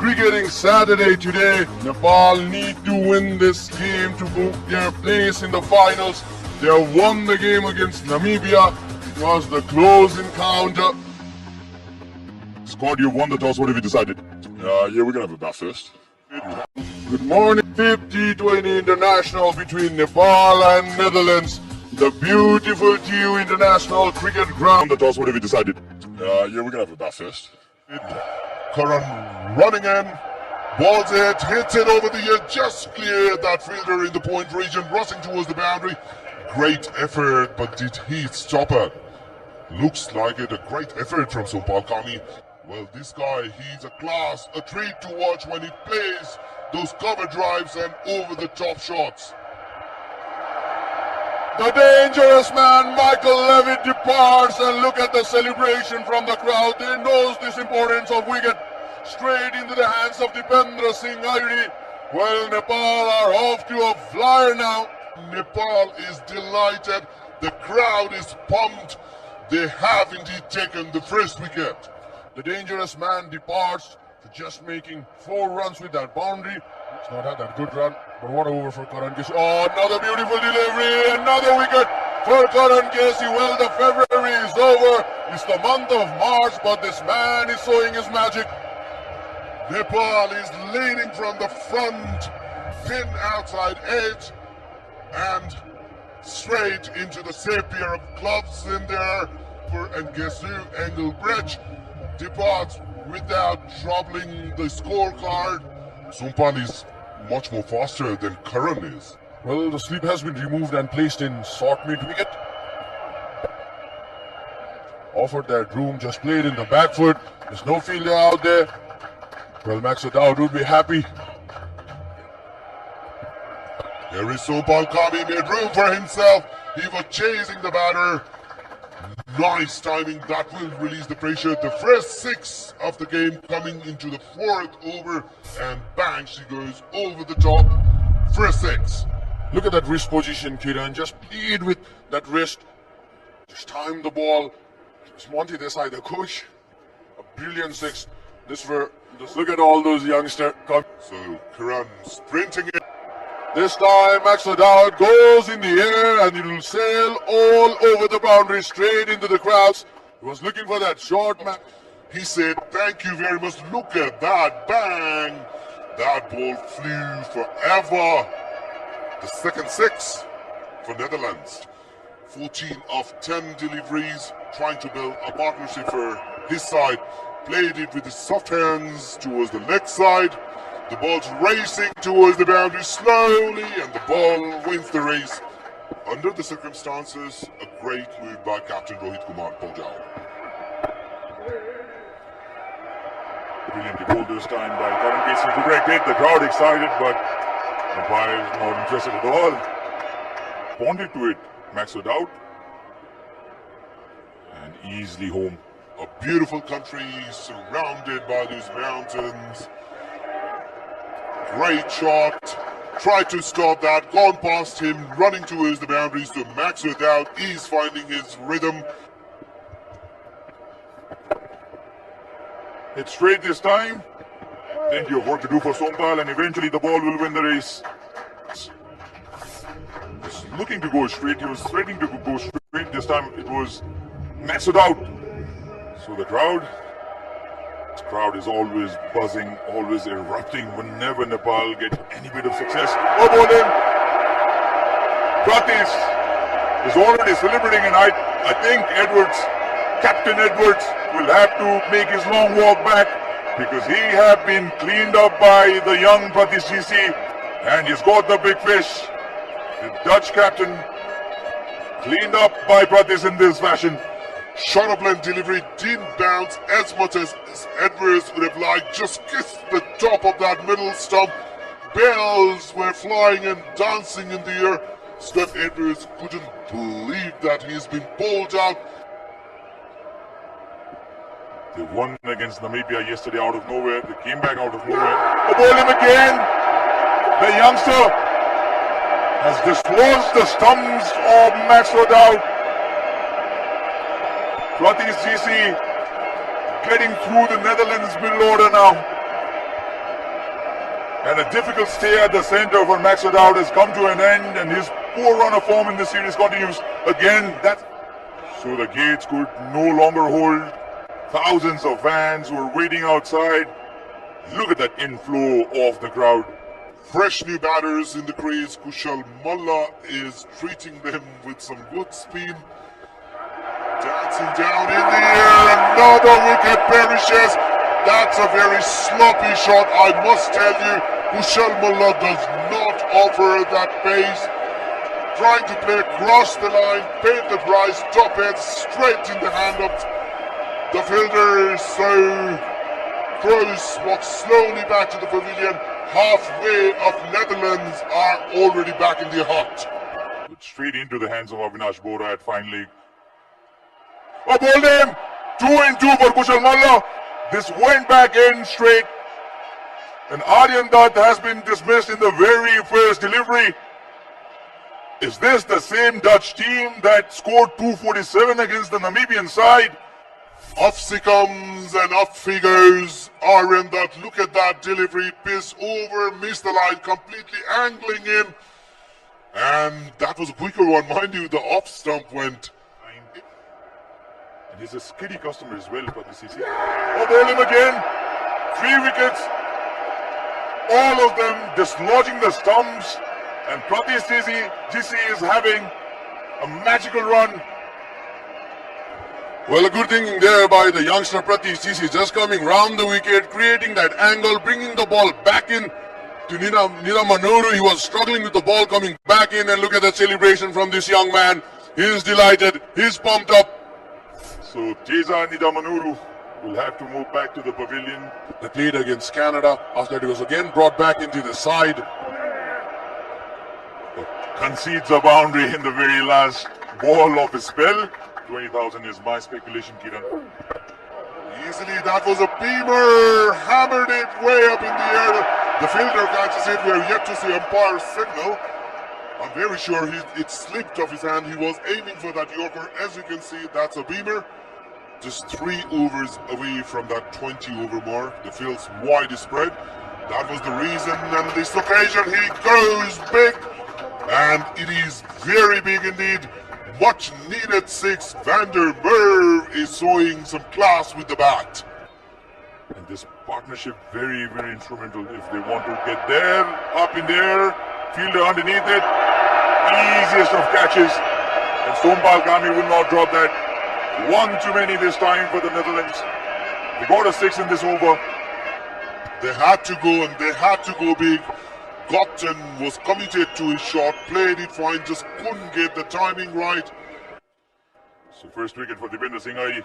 cricketing Saturday today. Nepal need to win this game to book their place in the finals. They won the game against Namibia. It was the close encounter. Squad, you won the toss. What have you decided? Yeah, we're gonna have a bat first. Good morning. Fifth T20 International between Nepal and Netherlands. The beautiful TU International Cricket Ground. The toss. What have you decided? Yeah, we're gonna have a bat first. Karan running in, balls it, hits it over the ear, just cleared that fielder in the point region, rushing towards the boundary. Great effort, but did he stop it? Looks like it, a great effort from Sumpal Kami. Well, this guy, he's a class, a treat to watch when he plays those cover drives and over-the-top shots. The dangerous man, Michael Levitt, departs, and look at the celebration from the crowd. They knows this importance of wicket. Straight into the hands of Dipendra Singh Airi. Well, Nepal are off to a flyer now. Nepal is delighted. The crowd is pumped. They have indeed taken the first wicket. The dangerous man departs for just making 4 runs with that boundary. It's not had that good run, but what a over for Karan Kesri. Oh, another beautiful delivery, another wicket for Karan Kesri. Well, the February is over. It's the month of March, but this man is showing his magic. Nepal is leading from the front, thin outside edge, and straight into the safe pair of gloves in there for Ngesu Engelbrecht. Departs without troubling the scorecard. Sumpan is much more faster than Karan is. Well, the sleep has been removed and placed in short mid-wicket. Offered that room, just played in the back foot. There's no fielder out there. Well, Maxwell Dowd would be happy. Here is Sumpal Kami, made room for himself. He was chasing the batter. Nice timing, that will release the pressure. The first 6 of the game coming into the 4th over, and bang, she goes over the top. First 6. Look at that wrist position, Kiran. Just played with that wrist. Just timed the ball. Just Monty Desai, the coach. A brilliant 6. Just look at all those youngsters. So Kiran sprinting it. This time Maxwell Dowd goes in the air and it will sail all over the boundary straight into the crowds. He was looking for that short man. He said, thank you very much. Look at that. Bang. That ball flew forever. The second 6 for Netherlands. 14 of 10 deliveries. Trying to build a partnership for his side. Played it with his soft hands towards the leg side. The ball's racing towards the boundary slowly, and the ball wins the race. Under the circumstances, a great move by Captain Rohit Kumar Pojal. Brilliantly bowled this time by Karan Kesri to break it. The crowd excited, but the umpire is not interested at all. Bonded to it, Maxwell Dowd. And easily home. A beautiful country surrounded by these mountains. Great shot. Tried to stop that. Gone past him. Running towards the boundaries. So Maxwell Dowd is finding his rhythm. It's straight this time. Plenty of work to do for Sumpal, and eventually the ball will win the race. He's looking to go straight. He was threatening to go straight. This time it was Maxwell Dowd. So the crowd is always buzzing, always erupting whenever Nepal get any bit of success. Oh, bowling! Pratis is already celebrating, and I think Captain Edwards will have to make his long walk back because he have been cleaned up by the young Pratis GC, and he's got the big fish. The Dutch captain cleaned up by Pratis in this fashion. Shot up line delivery didn't bounce as much as Edwards would have liked. Just kissed the top of that middle stump. Bells were flying and dancing in the air. Steph Edwards couldn't believe that he's been bowled out. They won against Namibia yesterday out of nowhere. They came back out of nowhere. Ball him again. The youngster has dislodged the stumps of Maxwell Dowd. Pratis GC getting through the Netherlands middle order now. And a difficult stay at the center for Max O'Dowd has come to an end, and his poor run of form in this series continues. Again, so the gates could no longer hold thousands of fans who were waiting outside. Look at that inflow of the crowd. Fresh new batters in the crease. Kushal Mullah is treating them with some good spin. Dancing down in the air, another wicket perishes. That's a very sloppy shot, I must tell you. Kushal Mullah does not offer that pace. Trying to play across the line, paid the price, top head straight in the hand of the fielder. So Crows walk slowly back to the pavilion. Halfway of Netherlands are already back in the hut. Straight into the hands of Avinash Borat finally. Oh, bowled him! 2-2 for Kushal Mullah. This went back in straight. And Aryan Dutt has been dismissed in the very first delivery. Is this the same Dutch team that scored 247 against the Namibian side? Off she comes and up figures Aryan Dutt. Look at that delivery. Piss over, missed the line, completely angling in. And that was a quicker one, mind you. The off stump went. And he's a skiddy customer as well for the CC. Oh, bowled him again. 3 wickets. All of them dislodging the stumps. And Pratis GC is having a magical run. Well, a good thing there by the youngster Pratis GC, just coming round the wicket, creating that angle, bringing the ball back in to Nina Manuru. He was struggling with the ball coming back in, and look at the celebration from this young man. He's delighted, he's pumped up. So Teza Nida Manuru will have to move back to the pavilion. They played against Canada. After that, he was again brought back into the side. Concedes a boundary in the very last ball of his spell. 20,000 is my speculation, Kiran. Easily, that was a beamer. Hammered it way up in the air. The fielder catches it. We are yet to see umpire's signal. I'm very sure it slipped off his hand. He was aiming for that Yorker. As you can see, that's a beamer. Just 3 overs away from that 20 over mark. The field's wide spread. That was the reason. And this occasion, he goes big. And it is very big indeed. Much needed 6. Van der Merwe is showing some class with the bat. And this partnership very, very instrumental if they want to get there, up in there, fielder underneath it. Easiest of catches. And Sompal Kami will not drop that. 1 too many this time for the Netherlands. They got a 6 in this over. They had to go, and they had to go big. Gopton was committed to his shot, played it fine, just couldn't get the timing right. So first wicket for Dipinder Singh in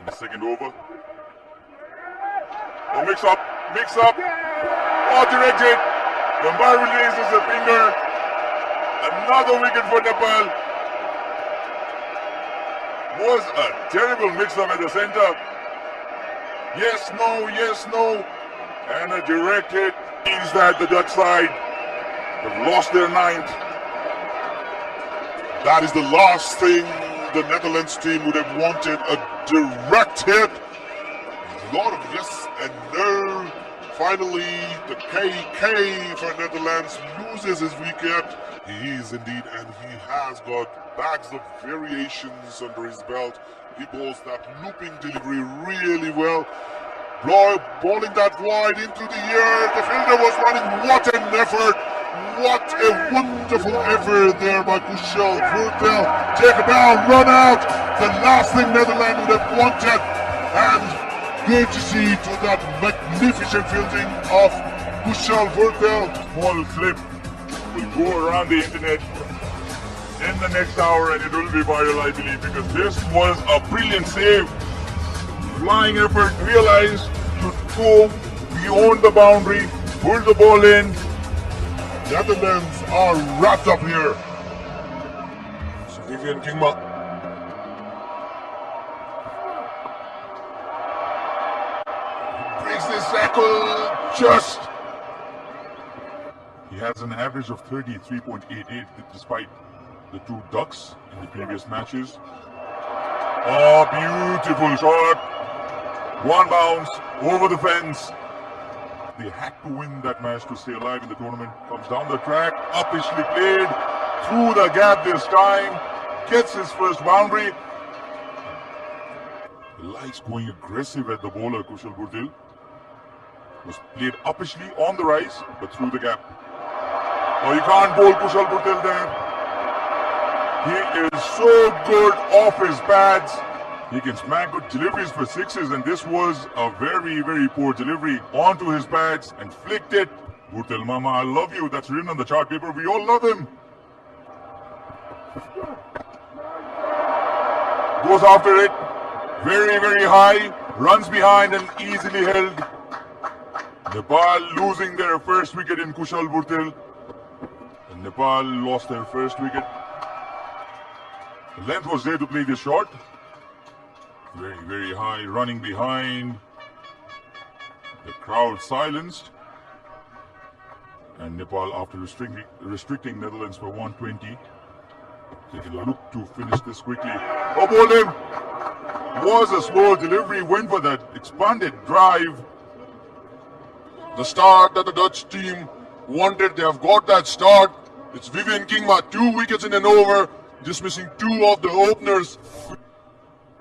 the second over. Oh, mix up. Oh, direct hit. The umpire releases the finger. Another wicket for Nepal. Was a terrible mix-up at the center. Yes, no. And a direct hit means that the Dutch side have lost their 9th. That is the last thing the Netherlands team would have wanted, a direct hit. A lot of yes and no. Finally, the KK for Netherlands loses his wicket. He is indeed, and he has got bags of variations under his belt. He bowls that looping delivery really well. Bowling that wide into the air. The fielder was running. What an effort. What a wonderful effort there by Kushal Vurtel. Take a bow, run out. The last thing Netherlands would have wanted. And good to see to that magnificent fielding of Kushal Vurtel. Small clip will go around the internet in the next hour, and it will be viral, I believe, because this was a brilliant save. Flying effort, realized to go beyond the boundary, pull the ball in. Netherlands are wrapped up here. So Vivian Kingma. Breaks the cycle just. He has an average of 33.88 despite the 2 ducks in the previous matches. Oh, beautiful shot. 1 bounce over the fence. They had to win that match to stay alive in the tournament. Comes down the track, uppishly played, through the gap this time, gets his first boundary. Likes going aggressive at the bowler, Kushal Burdil. Was played uppishly on the rise, but through the gap. Oh, you can't bowl Kushal Burdil there. He is so good off his pads. He can smack good deliveries for sixes, and this was a very, very poor delivery onto his pads and flicked it. Burdil Mama, I love you. That's written on the chart paper. We all love him. Goes after it. Very, very high. Runs behind and easily held. Nepal losing their first wicket in Kushal Burdil. And Nepal lost their first wicket. The length was there to play this shot. Very, very high, running behind. The crowd silenced. And Nepal, after restricting Netherlands for 120, taking a look to finish this quickly. Oh, bowled him! Was a slow delivery, went for that expanded drive. The start that the Dutch team wanted, they have got that start. It's Vivian Kingma, 2 wickets in an over, dismissing 2 of the openers.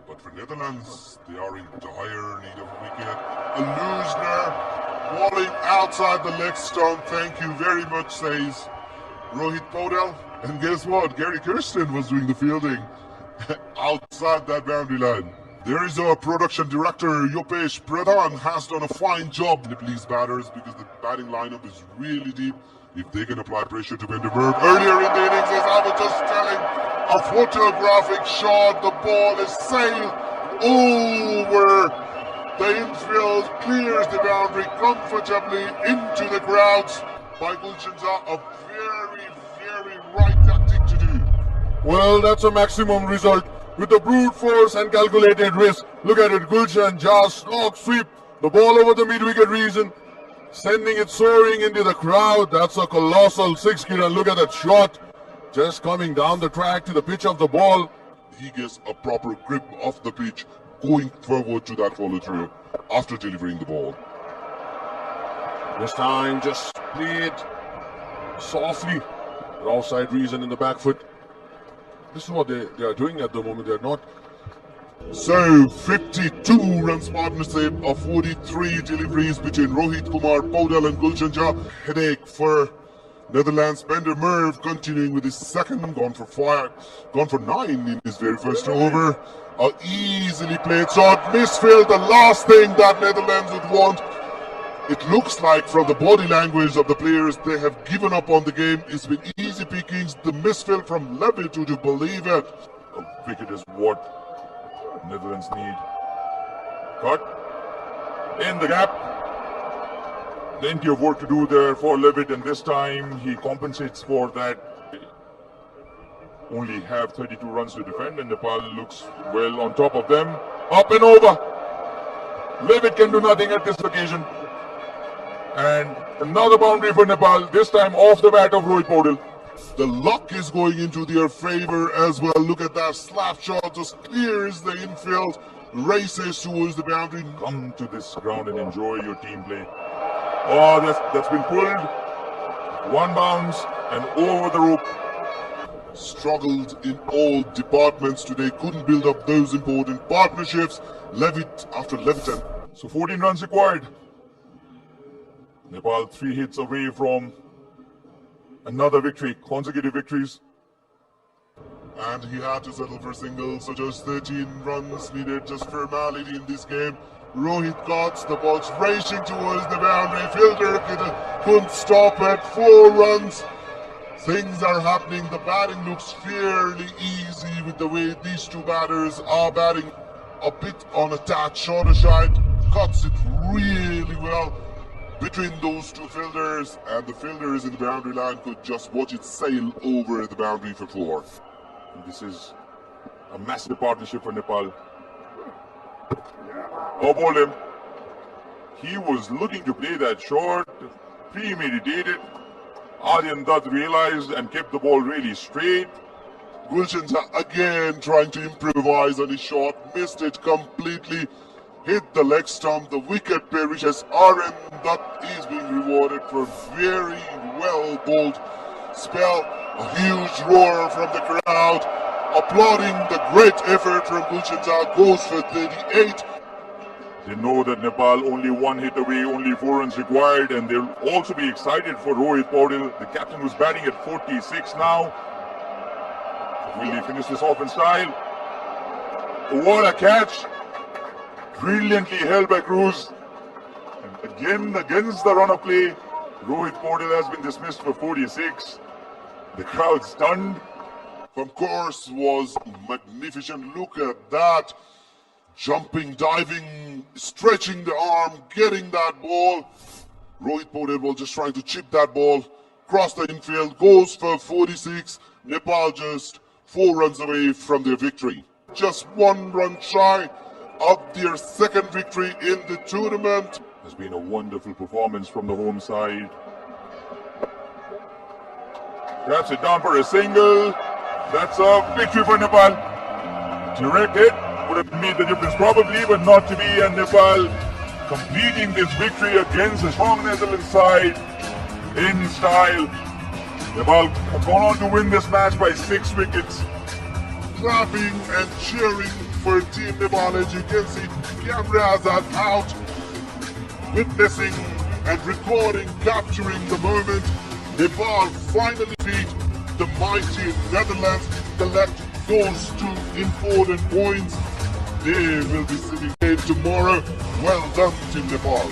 But for Netherlands, they are in dire need of a wicket. A Loosener bowling outside the leg stump. Thank you very much, says Rohit Podal. And guess what? Gary Kirsten was doing the fielding outside that boundary line. There is our production director, Yopesh Pradhan, has done a fine job, Nepalese batters, because the batting lineup is really deep. If they can apply pressure to Bender Verb. Earlier in the innings, as I was just telling, a photographic shot, the ball is sailed over the infield, clears the boundary comfortably into the crowds by Gulchanza. A very, very right tactic to do. Well, that's a maximum result. With the brute force and calculated risk. Look at it, Gulshan just slog sweep the ball over the mid-wicket region, sending it soaring into the crowd. That's a colossal 6 Kiran. Look at that shot, just coming down the track to the pitch of the ball. He gets a proper grip of the pitch, going forward to that follow through after delivering the ball. This time just played softly, the offside reason in the back foot. This is what they are doing at the moment. They're not. So 52 runs partnership of 43 deliveries between Rohit Kumar Podal and Gulchanza. Headache for Netherlands. Bender Merv continuing with his second, gone for 9 in his very first over. A easily played shot, misfield, the last thing that Netherlands would want. It looks like from the body language of the players, they have given up on the game. It's been easy pickings. The misfield from Levitt, would you believe it? A wicket is what Netherlands need. Cut in the gap. Plenty of work to do there for Levitt, and this time he compensates for that. Only have 32 runs to defend, and Nepal looks well on top of them. Up and over. Levitt can do nothing at this occasion. And another boundary for Nepal, this time off the bat of Rohit Podal. The luck is going into their favor as well. Look at that slap shot, just clears the infield, races towards the boundary. Come to this ground and enjoy your team play. Oh, that's been pulled. One bounce and over the rope. Struggled in all departments today, couldn't build up those important partnerships. Levitt after Levitt. So 14 runs required. Nepal 3 hits away from another victory, consecutive victories. And he had to settle for singles, so just 13 runs needed, just formality in this game. Rohit got the ball's racing towards the boundary. Fielder couldn't stop it. 4 runs. Things are happening. The batting looks fairly easy with the way these two batters are batting. A bit on a touch, shorter side, cuts it really well between those two fielders, and the fielders in the boundary line could just watch it sail over the boundary for 4. This is a massive partnership for Nepal. Oh, ball him. He was looking to play that short, premeditated. Aryan Dutt realized and kept the ball really straight. Gulchanza again trying to improvise on his shot, missed it completely. hit the leg stump. The wicket perishes. RM Dutt is being rewarded for a very well bowled spell. A huge roar from the crowd, applauding the great effort from Gulshan Shah. Goes for 38. They know that Nepal only one hit away, only 4 runs required, and they'll also be excited for Rohit Paudil, the captain who's batting at 46 now. Will he finish this off in style? What a catch! Brilliantly held by Cruz. And again, against the run of play, Rohit Paudil has been dismissed for 46. The crowd stunned. Of course, was magnificent. Look at that. Jumping, diving, stretching the arm, getting that ball. Rohit Paudil was just trying to chip that ball. Cross the infield, goes for 46. Nepal just 4 runs away from their victory. Just 1 run shy of their second victory in the tournament. Has been a wonderful performance from the home side. Grabs it down for a single. That's a victory for Nepal. Direct hit would have made the difference probably, but not to be. And Nepal completing this victory against a strong Netherlands side in style. Nepal have gone on to win this match by 6 wickets. Clapping and cheering for Team Nepal. As you can see, cameras are out, witnessing and recording, capturing the moment. Nepal finally beat the mighty Netherlands, collect those 2 important points. They will be sitting here tomorrow. Well done, Team Nepal.